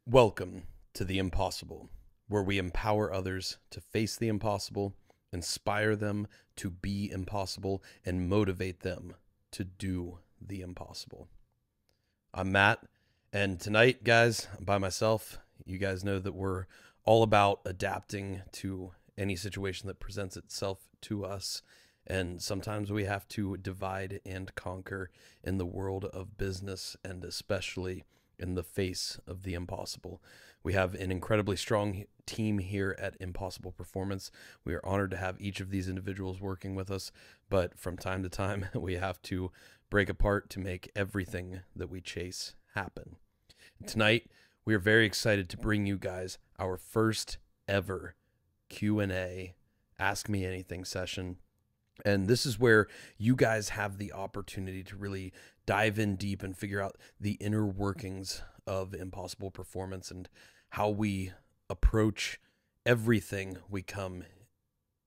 Welcome to The Impossible, where we empower others to face the impossible, inspire them to be impossible, and motivate them to do the impossible. I'm Matt, and tonight, guys, I'm by myself. You guys know that we're all about adapting to any situation that presents itself to us, and sometimes we have to divide and conquer in the world of business, and especially in the face of the impossible. We have an incredibly strong team here at Impossible Performance. We are honored to have each of these individuals working with us, but from time to time, we have to break apart to make everything that we chase happen. Tonight, we are very excited to bring you guys our first ever Q&A, Ask Me Anything session. And this is where you guys have the opportunity to really dive in deep and figure out the inner workings of Impossible Performance and how we approach everything we come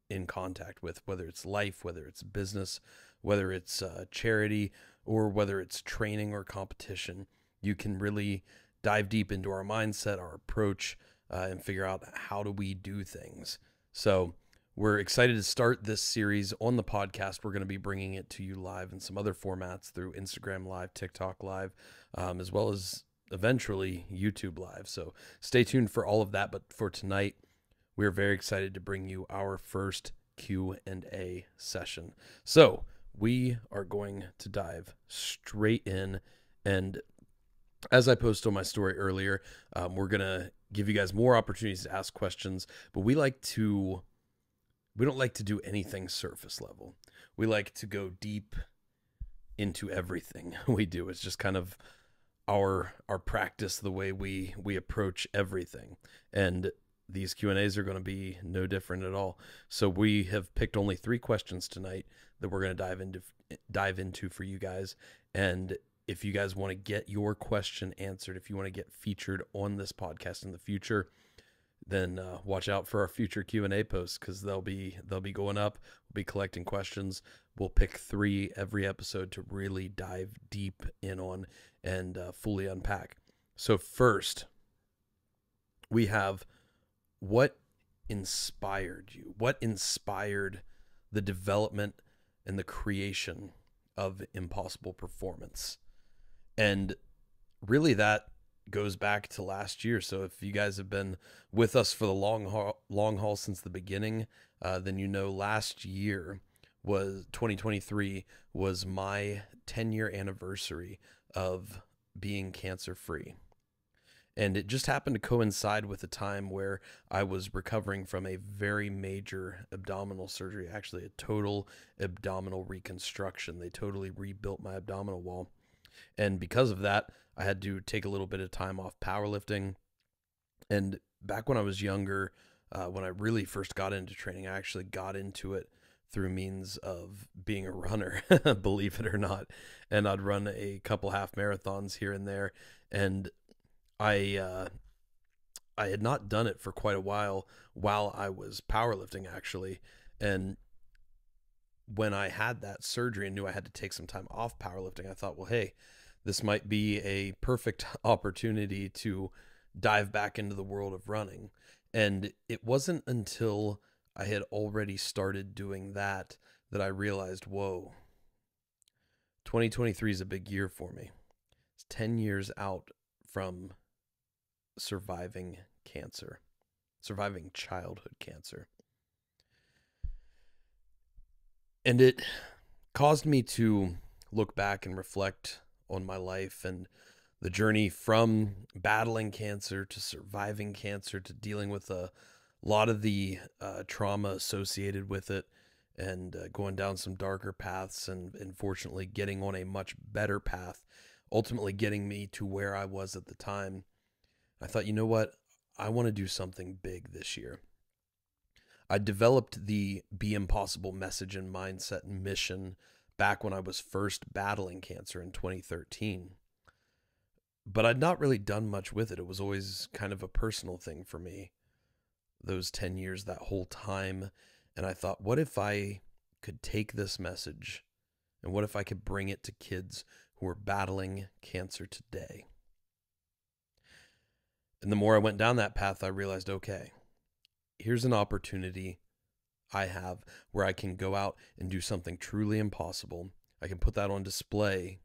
in contact with, whether it's life, whether it's business, whether it's charity, or whether it's training or competition. You can really dive deep into our mindset, our approach, and figure out how do we do things. So we're excited to start this series on the podcast. We're going to be bringing it to you live in some other formats through Instagram Live, TikTok Live, as well as eventually YouTube Live. So stay tuned for all of that. But for tonight, we're very excited to bring you our first Q&A session. So we are going to dive straight in. And as I posted on my story earlier, we're going to give you guys more opportunities to ask questions, but we don't like to do anything surface level. We like to go deep into everything we do. It's just kind of our practice, the way we approach everything. And these Q&As are going to be no different at all. So we have picked only 3 questions tonight that we're going to dive into for you guys. And if you guys want to get your question answered, if you want to get featured on this podcast in the future, then watch out for our future Q&A posts, because they'll be going up. We'll be collecting questions. We'll pick 3 every episode to really dive deep in on and fully unpack. So first, we have, what inspired you? What inspired the development and the creation of Impossible Performance? And really that goes back to last year. So if you guys have been with us for the long haul since the beginning, then you know last year was 2023 was my 10-year anniversary of being cancer-free. And it just happened to coincide with a time where I was recovering from a very major abdominal surgery, actually a total abdominal reconstruction. They totally rebuilt my abdominal wall. And because of that, I had to take a little bit of time off powerlifting. And back when I was younger, when I really first got into training, I actually got into it through means of being a runner, believe it or not. And I'd run a couple half marathons here and there. And I had not done it for quite a while I was powerlifting, actually. And when I had that surgery and knew I had to take some time off powerlifting, I thought, well, hey, this might be a perfect opportunity to dive back into the world of running. And it wasn't until I had already started doing that I realized, whoa, 2023 is a big year for me. It's 10 years out from surviving cancer, surviving childhood cancer. And it caused me to look back and reflect on my life and the journey from battling cancer to surviving cancer to dealing with a lot of the trauma associated with it, and going down some darker paths, and fortunately getting on a much better path, ultimately getting me to where I was at the time. I thought, you know what? I want to do something big this year. I developed the Be Impossible message and mindset and mission back when I was first battling cancer in 2013. But I'd not really done much with it. It was always kind of a personal thing for me, those 10 years, that whole time. And I thought, what if I could take this message, and what if I could bring it to kids who are battling cancer today? And the more I went down that path, I realized, okay, here's an opportunity I have where I can go out and do something truly impossible. I can put that on display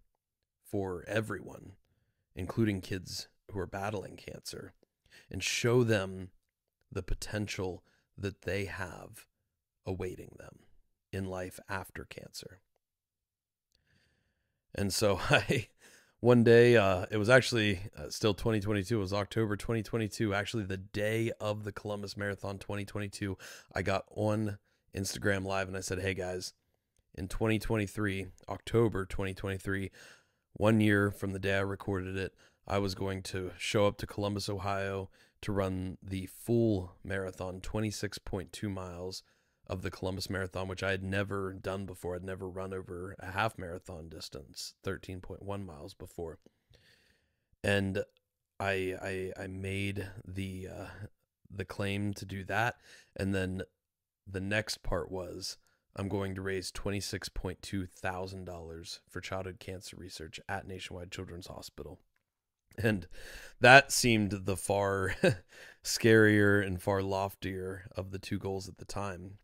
for everyone, including kids who are battling cancer, and show them the potential that they have awaiting them in life after cancer. And so one day, it was actually still 2022. It was October 2022, actually the day of the Columbus Marathon 2022. I got on Instagram Live and I said, hey guys, in 2023, October 2023, 1 year from the day I recorded it, I was going to show up to Columbus, Ohio to run the full marathon, 26.2 miles of the Columbus Marathon, which I had never done before. I'd never run over a half marathon distance, 13.1 miles before. And I made the claim to do that. And then the next part was, I'm going to raise $26.2 thousand for childhood cancer research at Nationwide Children's Hospital. And that seemed the far scarier and far loftier of the two goals at the time.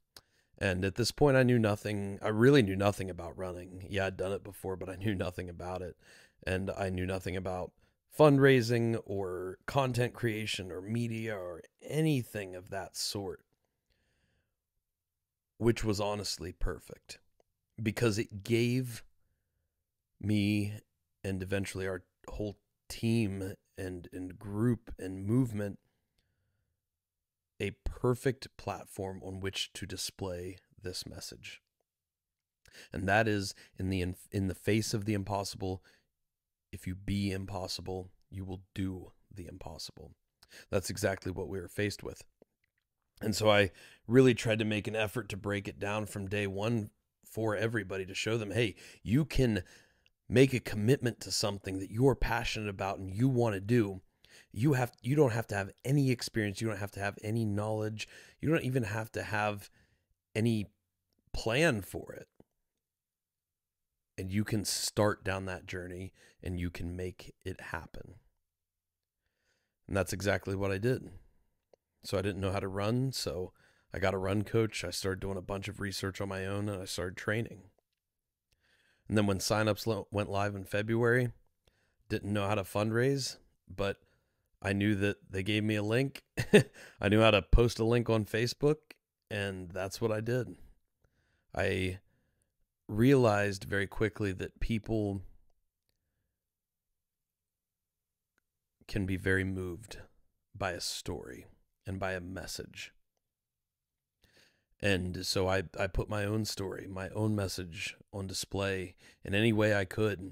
And at this point, I really knew nothing about running. Yeah, I'd done it before, but I knew nothing about it. And I knew nothing about fundraising or content creation or media or anything of that sort, which was honestly perfect because it gave me and eventually our whole team and group and movement a perfect platform on which to display this message. And that is, in the face of the impossible, if you be impossible, you will do the impossible. That's exactly what we were faced with. And so I really tried to make an effort to break it down from day one for everybody, to show them, hey, you can make a commitment to something that you're passionate about and you want to do. You don't have to have any experience. You don't have to have any knowledge. You don't even have to have any plan for it. And you can start down that journey and you can make it happen. And that's exactly what I did. So I didn't know how to run, so I got a run coach. I started doing a bunch of research on my own and I started training. And then when signups went live in February, didn't know how to fundraise, but I knew that they gave me a link. I knew how to post a link on Facebook, and that's what I did. I realized very quickly that people can be very moved by a story and by a message. And so I put my own story, my own message on display in any way I could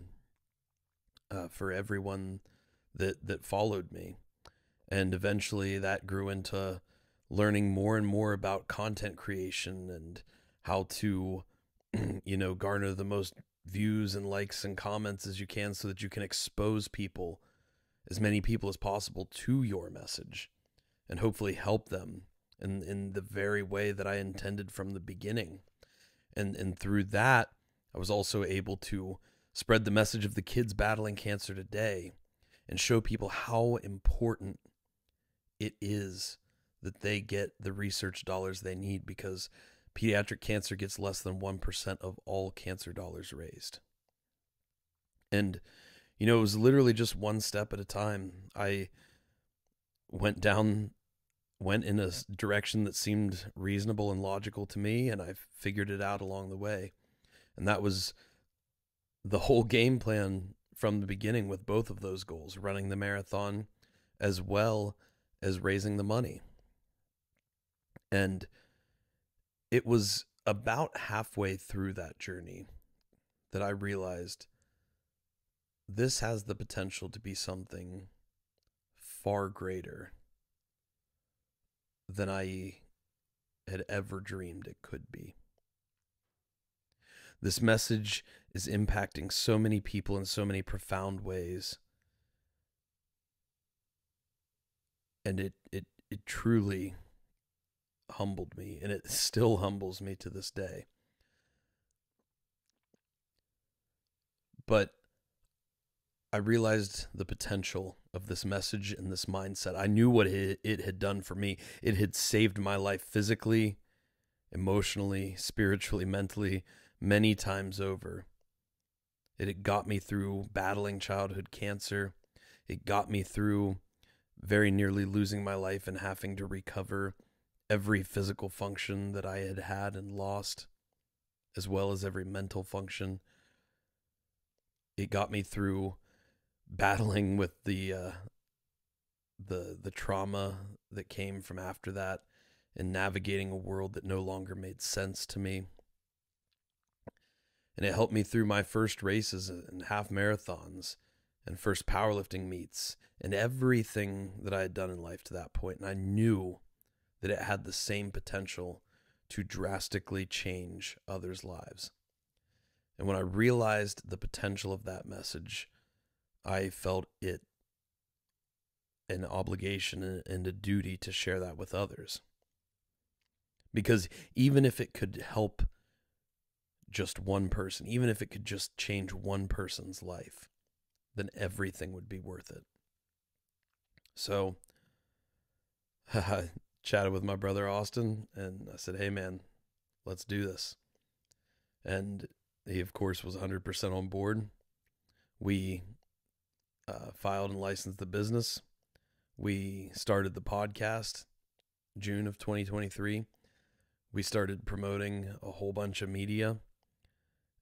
for everyone that followed me. And eventually that grew into learning more and more about content creation and how to, garner the most views and likes and comments as you can so that you can expose people, as many people as possible, to your message and hopefully help them in the very way that I intended from the beginning. And through that, I was also able to spread the message of the kids battling cancer today and show people how important it is that they get the research dollars they need, because pediatric cancer gets less than 1% of all cancer dollars raised. And, it was literally just one step at a time. I went in a direction that seemed reasonable and logical to me, and I figured it out along the way. And that was the whole game plan from the beginning with both of those goals, running the marathon as well as raising the money. And it was about halfway through that journey that I realized this has the potential to be something far greater than I had ever dreamed it could be. This message is impacting so many people in so many profound ways. And it truly humbled me, and it still humbles me to this day. But I realized the potential of this message and this mindset. I knew what it had done for me. It had saved my life physically, emotionally, spiritually, mentally, many times over. It had got me through battling childhood cancer. It got me through very nearly losing my life and having to recover every physical function that I had had and lost, as well as every mental function. It got me through battling with the trauma that came from after that, and navigating a world that no longer made sense to me. And it helped me through my first races and half marathons and first powerlifting meets and everything that I had done in life to that point. And I knew that it had the same potential to drastically change others' lives. And when I realized the potential of that message, I felt it an obligation and a duty to share that with others. Because even if it could help just one person, even if it could just change one person's life, then everything would be worth it. So I chatted with my brother Austin, and I said, hey man, let's do this. And he, of course, was 100% on board. We filed and licensed the business. We started the podcast June of 2023. We started promoting a whole bunch of media,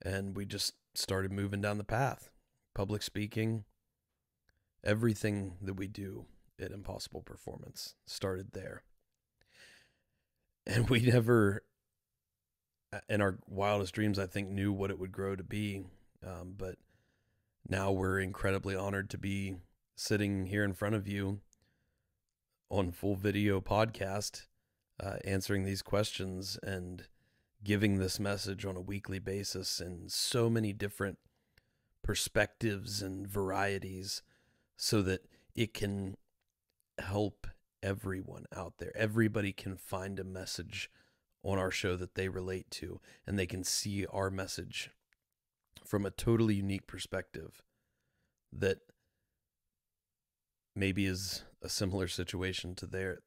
and we just started moving down the path. Public speaking, everything that we do at Impossible Performance started there. And we never, in our wildest dreams, I think, knew what it would grow to be. But now we're incredibly honored to be sitting here in front of you on full video podcast, answering these questions and giving this message on a weekly basis in so many different perspectives and varieties, so that it can help everyone out there. Everybody can find a message on our show that they relate to, and they can see our message from a totally unique perspective that maybe is a similar situation to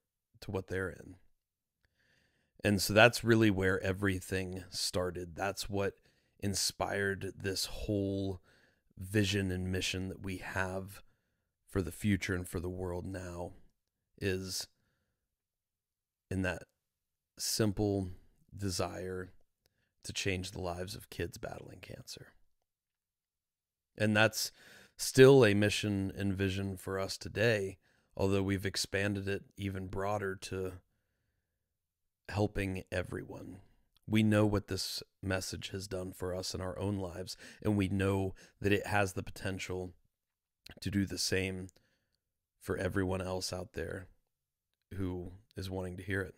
what they're in. And so that's really where everything started. That's what inspired this whole vision and mission that we have for the future and for the world now, is in that simple desire to change the lives of kids battling cancer. And that's still a mission and vision for us today, although we've expanded it even broader to helping everyone. We know what this message has done for us in our own lives, and we know that it has the potential to do the same for everyone else out there who is wanting to hear it.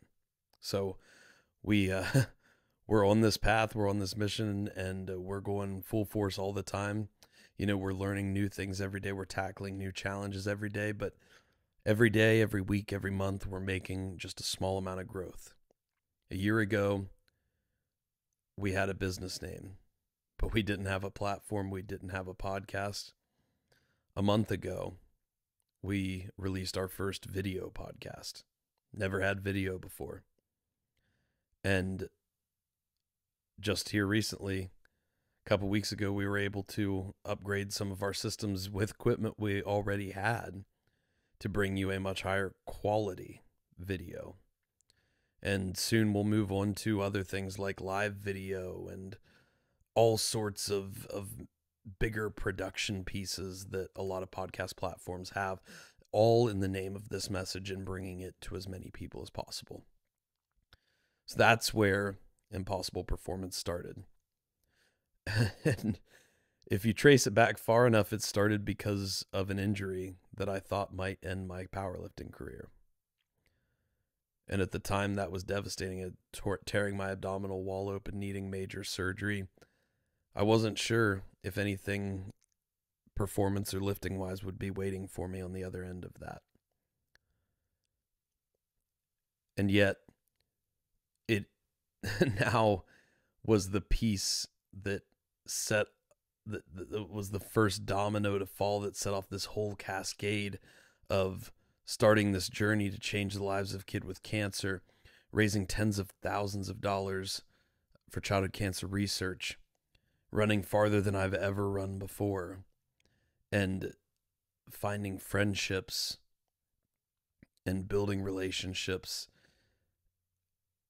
So we're on this path, we're on this mission, and we're going full force all the time. You know, we're learning new things every day. We're tackling new challenges every day, but every day, every week, every month, we're making just a small amount of growth. A year ago, we had a business name, but we didn't have a platform. We didn't have a podcast. A month ago, we released our first video podcast. Never had video before. And just here recently, a couple weeks ago, we were able to upgrade some of our systems with equipment we already had to bring you a much higher quality video. And soon we'll move on to other things like live video and all sorts of bigger production pieces that a lot of podcast platforms have, all in the name of this message and bringing it to as many people as possible. So that's where Impossible Performance started. And if you trace it back far enough, it started because of an injury that I thought might end my powerlifting career. And at the time, that was devastating. Tearing my abdominal wall open, needing major surgery. I wasn't sure if anything performance or lifting wise would be waiting for me on the other end of that. And yet, it now was the piece that set that was the first domino to fall that set off this whole cascade of starting this journey to change the lives of kids with cancer, raising tens of thousands of dollars for childhood cancer research, running farther than I've ever run before, and finding friendships and building relationships,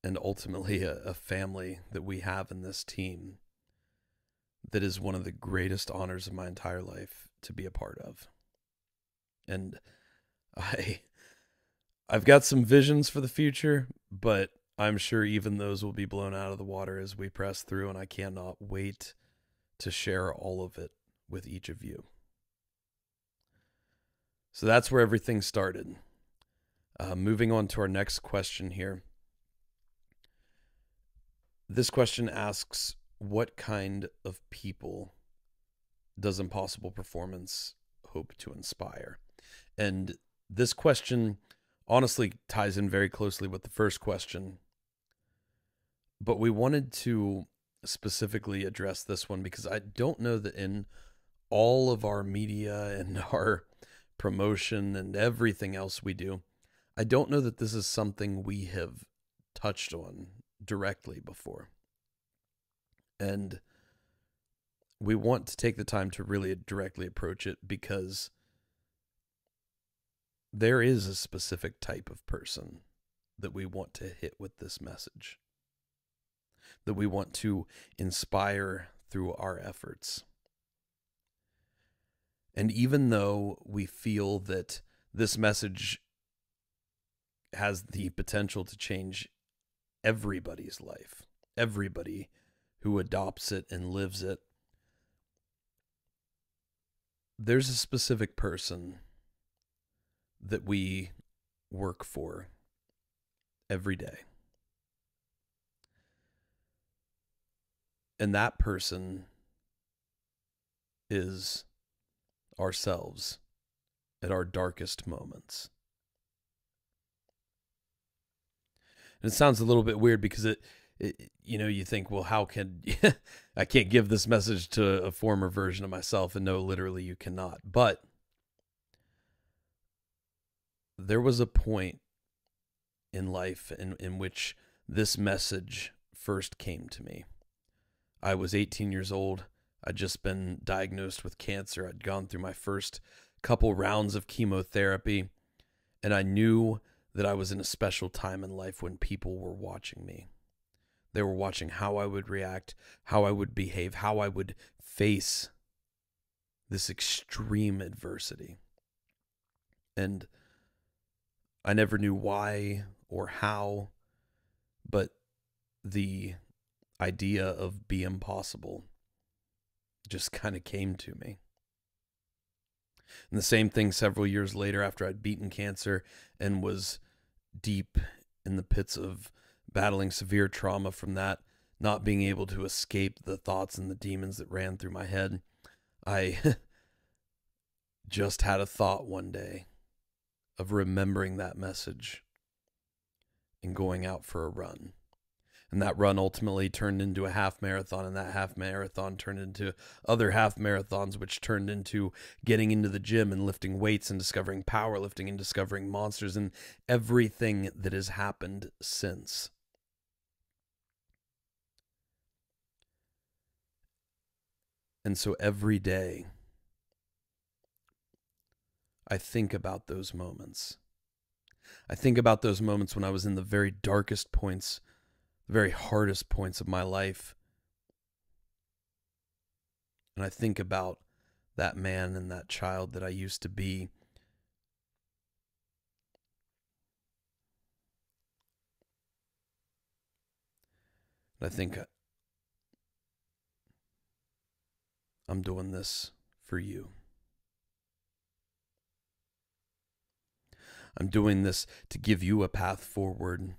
and ultimately a family that we have in this team that is one of the greatest honors of my entire life to be a part of. And I've got some visions for the future, but I'm sure even those will be blown out of the water as we press through, and I cannot wait to share all of it with each of you. So that's where everything started. Moving on to our next question here. This question asks, what kind of people does Impossible Performance hope to inspire? And this question honestly ties in very closely with the first question, but we wanted to specifically address this one because I don't know that in all of our media and our promotion and everything else we do, I don't know that this is something we have touched on directly before. And we want to take the time to really directly approach it because there is a specific type of person that we want to hit with this message, that we want to inspire through our efforts. And even though we feel that this message has the potential to change everybody's life, everybody who adopts it and lives it, there's a specific person that we work for every day. And that person is ourselves at our darkest moments. And it sounds a little bit weird because it you think, well, how can I can't give this message to a former version of myself, and no, literally you cannot. But there was a point in life in which this message first came to me. I was 18 years old. I'd just been diagnosed with cancer. I'd gone through my first couple rounds of chemotherapy, and I knew that I was in a special time in life when people were watching me. They were watching how I would react, how I would behave, how I would face this extreme adversity. And I never knew why or how, but the idea of be impossible just kind of came to me. And the same thing several years later, after I'd beaten cancer and was deep in the pits of battling severe trauma from that, not being able to escape the thoughts and the demons that ran through my head, I just had a thought one day of remembering that message and going out for a run. And that run ultimately turned into a half marathon, and that half marathon turned into other half marathons, which turned into getting into the gym and lifting weights and discovering powerlifting and discovering monsters and everything that has happened since. And so every day, I think about those moments. I think about those moments when I was in the very darkest points, the very hardest points of my life. And I think about that man and that child that I used to be. And I think I'm doing this for you. I'm doing this to give you a path forward.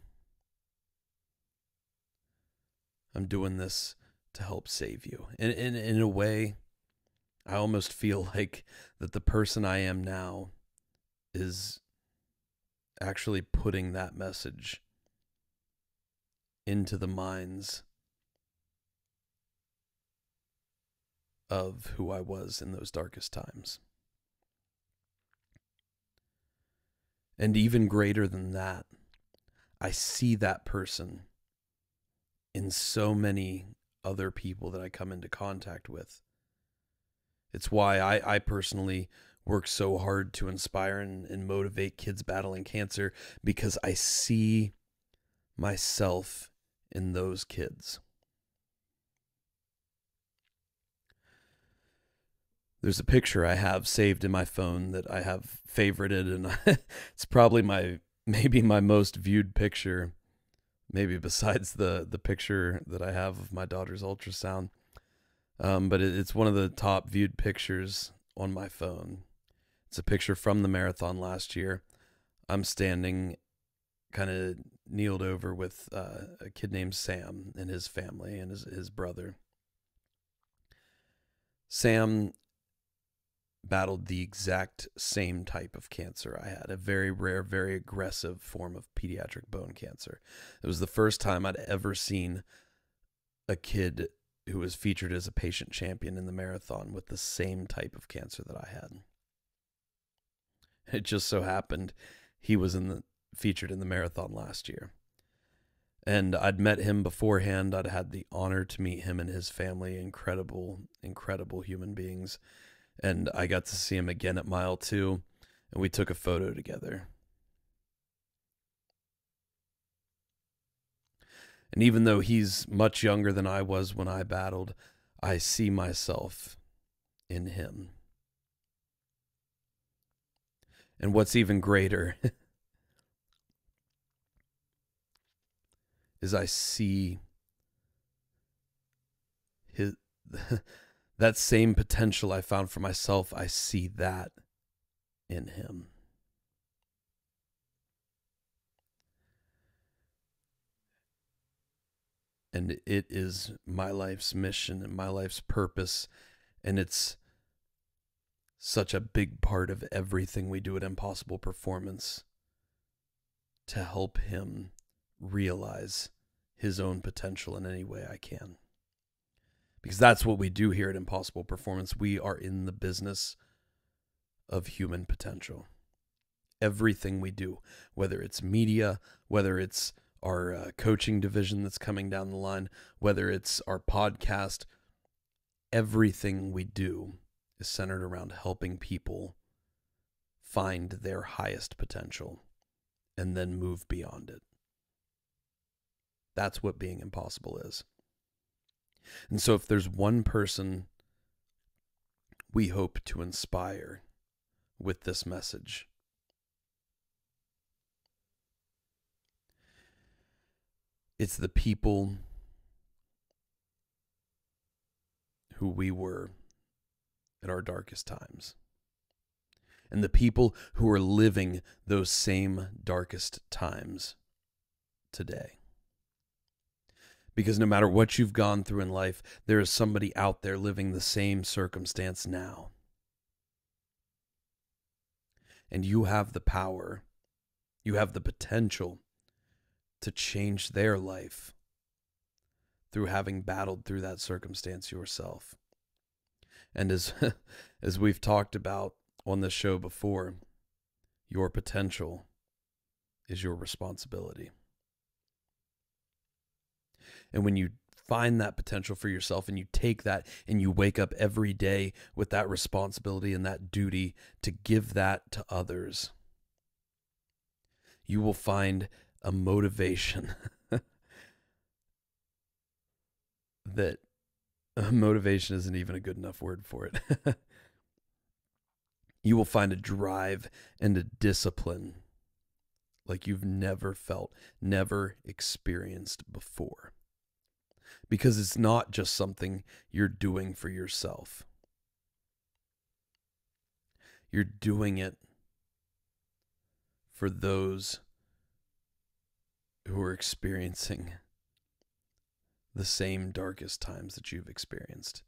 I'm doing this to help save you. And in a way, I almost feel like that the person I am now is actually putting that message into the minds of who I was in those darkest times. And even greater than that, I see that person in so many other people that I come into contact with. It's why I personally work so hard to inspire and motivate kids battling cancer, because I see myself in those kids. There's a picture I have saved in my phone that I have favorited, and it's probably maybe my most viewed picture, maybe besides the picture that I have of my daughter's ultrasound. But it's one of the top viewed pictures on my phone. It's a picture from the marathon last year. I'm standing kind of kneeled over with a kid named Sam and his family and his brother. Sam battled the exact same type of cancer I had, a very rare, very aggressive form of pediatric bone cancer. It was the first time I'd ever seen a kid who was featured as a patient champion in the marathon with the same type of cancer that I had. It just so happened he was featured in the marathon last year. And I'd met him beforehand. I'd had the honor to meet him and his family, incredible, incredible human beings. And I got to see him again at mile 2, and we took a photo together. And even though he's much younger than I was when I battled, I see myself in him. And what's even greater is I see that same potential I found for myself. I see that in him. And it is my life's mission and my life's purpose. And it's such a big part of everything we do at Impossible Performance to help him realize his own potential in any way I can. Because that's what we do here at Impossible Performance. We are in the business of human potential. Everything we do, whether it's media, whether it's our coaching division that's coming down the line, whether it's our podcast, everything we do is centered around helping people find their highest potential and then move beyond it. That's what being impossible is. And so if there's one person we hope to inspire with this message, it's the people who we were at our darkest times, and the people who are living those same darkest times today. Because no matter what you've gone through in life, there is somebody out there living the same circumstance now. And you have the power, you have the potential to change their life through having battled through that circumstance yourself. And as we've talked about on this show before, your potential is your responsibility. And when you find that potential for yourself and you take that and you wake up every day with that responsibility and that duty to give that to others, you will find a motivation that motivation isn't even a good enough word for it. You will find a drive and a discipline like you've never felt, never experienced before. Because it's not just something you're doing for yourself. You're doing it for those who are experiencing the same darkest times that you've experienced.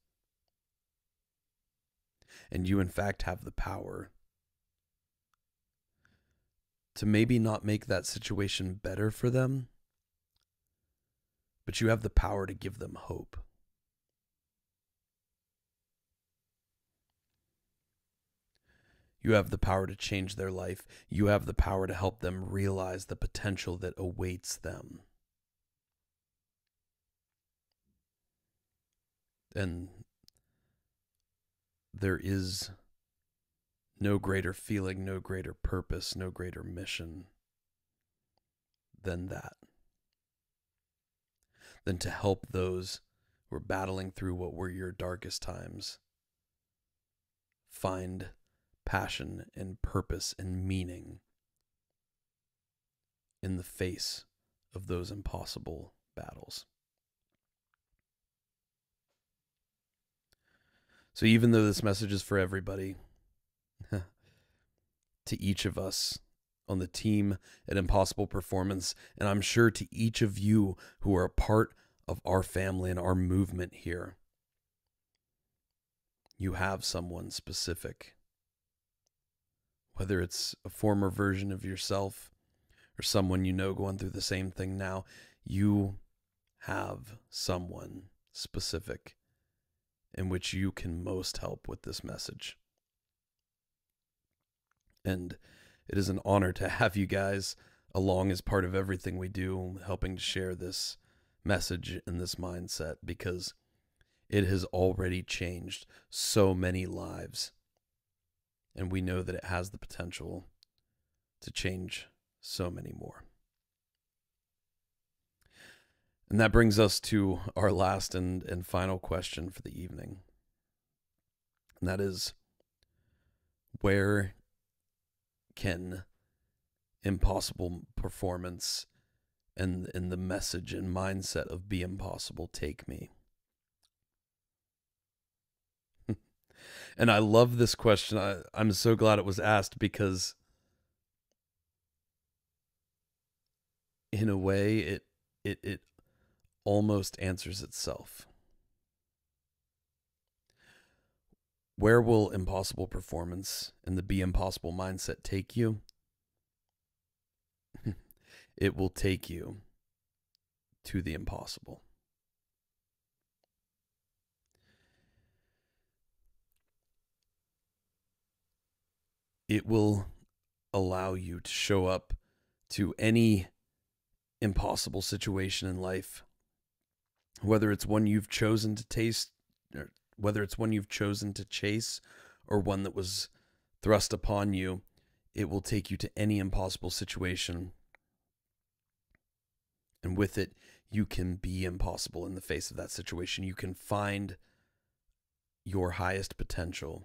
And you, in fact, have the power to maybe not make that situation better for them, but you have the power to give them hope. You have the power to change their life. You have the power to help them realize the potential that awaits them. And there is no greater feeling, no greater purpose, no greater mission than that. Than to help those who are battling through what were your darkest times find passion and purpose and meaning in the face of those impossible battles. So even though this message is for everybody, to each of us on the team at Impossible Performance, and I'm sure to each of you who are a part of our family and our movement here, you have someone specific. Whether it's a former version of yourself or someone you know going through the same thing now, you have someone specific in which you can most help with this message. And it is an honor to have you guys along as part of everything we do, helping to share this message and this mindset, because it has already changed so many lives. And we know that it has the potential to change so many more. And that brings us to our last and final question for the evening. And that is, where can Impossible Performance and the message and mindset of Be Impossible take me? And I love this question. I'm so glad it was asked, because in a way it almost answers itself. Where will Impossible Performance and the Be Impossible mindset take you? It will take you to the impossible. It will allow you to show up to any impossible situation in life, whether it's one you've chosen to taste, or whether it's one you've chosen to chase, or one that was thrust upon you. It will take you to any impossible situation. And with it, you can be impossible in the face of that situation. You can find your highest potential,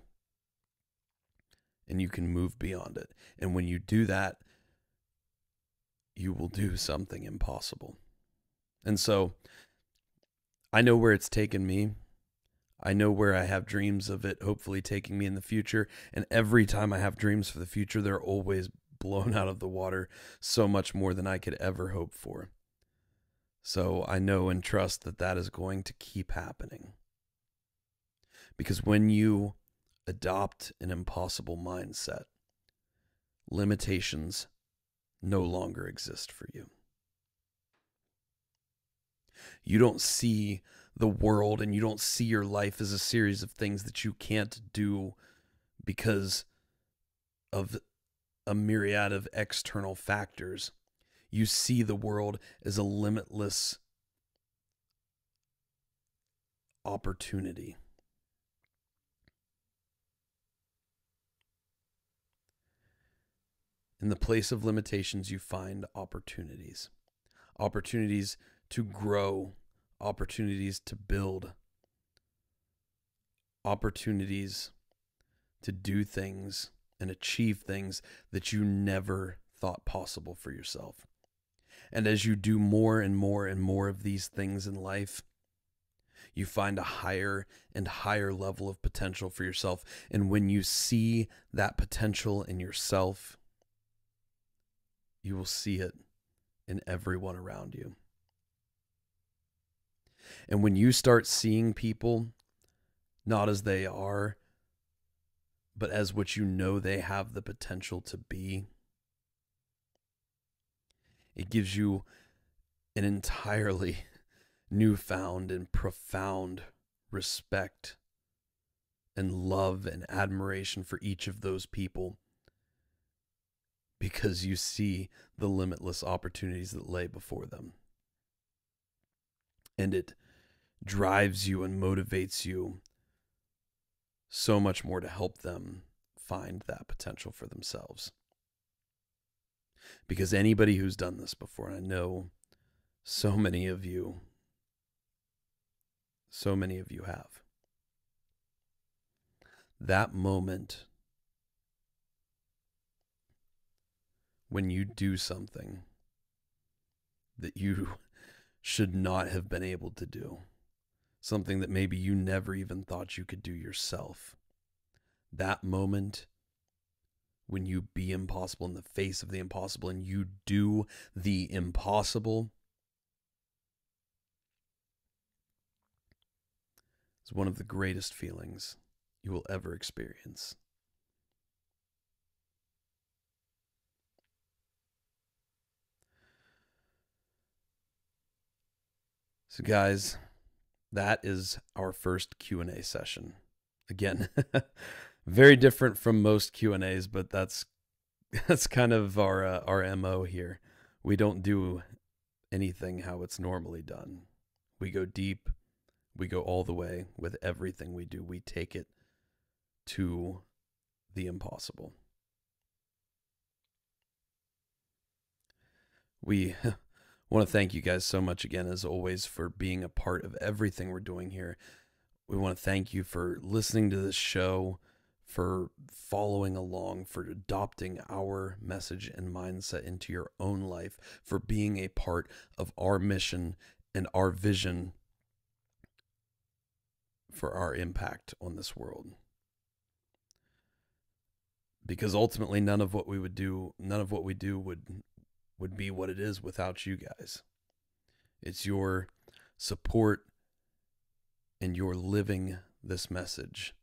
and you can move beyond it. And when you do that, you will do something impossible. And so I know where it's taken me. I know where I have dreams of it hopefully taking me in the future. And every time I have dreams for the future, they're always blown out of the water so much more than I could ever hope for. So I know and trust that that is going to keep happening. Because when you adopt an impossible mindset, limitations no longer exist for you. You don't see the world and you don't see your life as a series of things that you can't do because of a myriad of external factors. You see the world as a limitless opportunity. In the place of limitations, you find opportunities. Opportunities to grow, opportunities to build, opportunities to do things and achieve things that you never thought possible for yourself. And as you do more and more and more of these things in life, you find a higher and higher level of potential for yourself. And when you see that potential in yourself, you will see it in everyone around you. And when you start seeing people not as they are, but as what you know they have the potential to be, it gives you an entirely newfound and profound respect and love and admiration for each of those people because you see the limitless opportunities that lay before them. And it drives you and motivates you so much more to help them find that potential for themselves. Because anybody who's done this before, and I know so many of you have, that moment when you do something that you should not have been able to do, something that maybe you never even thought you could do yourself, that moment when you be impossible in the face of the impossible and you do the impossible, is one of the greatest feelings you will ever experience. So guys, that is our first Q&A session. Again, very different from most Q&As, but that's kind of our MO here. We don't do anything how it's normally done. We go deep. We go all the way with everything we do. We take it to the impossible. We want to thank you guys so much again, as always, for being a part of everything we're doing here. We want to thank you for listening to this show, for following along, for adopting our message and mindset into your own life, for being a part of our mission and our vision for our impact on this world. Because ultimately none of what we do would be what it is without you guys. It's your support and your living this message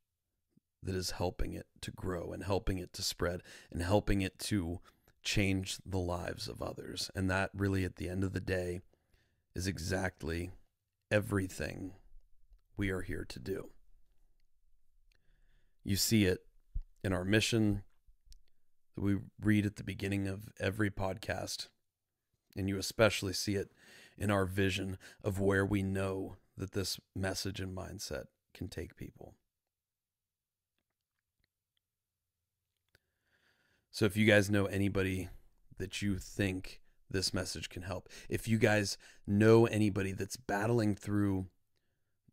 that is helping it to grow and helping it to spread and helping it to change the lives of others. And that really, at the end of the day, is exactly everything we are here to do. You see it in our mission that we read at the beginning of every podcast, and you especially see it in our vision of where we know that this message and mindset can take people. So if you guys know anybody that you think this message can help, if you guys know anybody that's battling through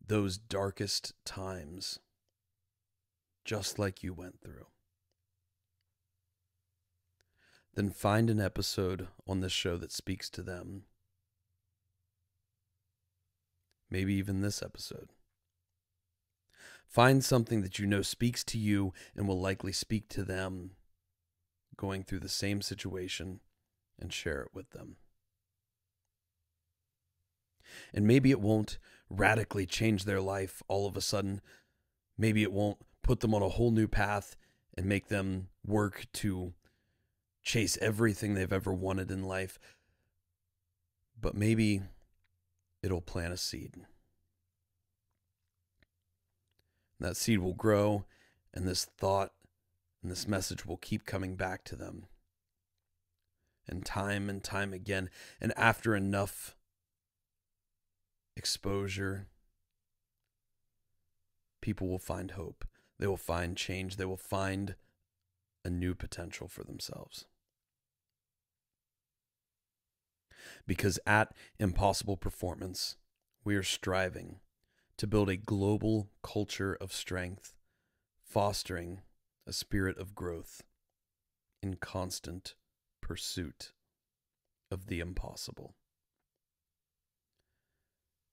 those darkest times, just like you went through, then find an episode on this show that speaks to them. Maybe even this episode. Find something that you know speaks to you and will likely speak to them going through the same situation, and share it with them. And maybe it won't radically change their life all of a sudden. Maybe it won't put them on a whole new path and make them work to chase everything they've ever wanted in life. But maybe it'll plant a seed. And that seed will grow, and this thought and this message will keep coming back to them. And time again. And after enough exposure, people will find hope. They will find change. They will find a new potential for themselves. Because at Impossible Performance, we are striving to build a global culture of strength, fostering a spirit of growth in constant pursuit of the impossible.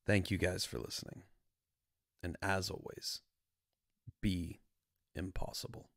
Thank you guys for listening. And as always, be impossible.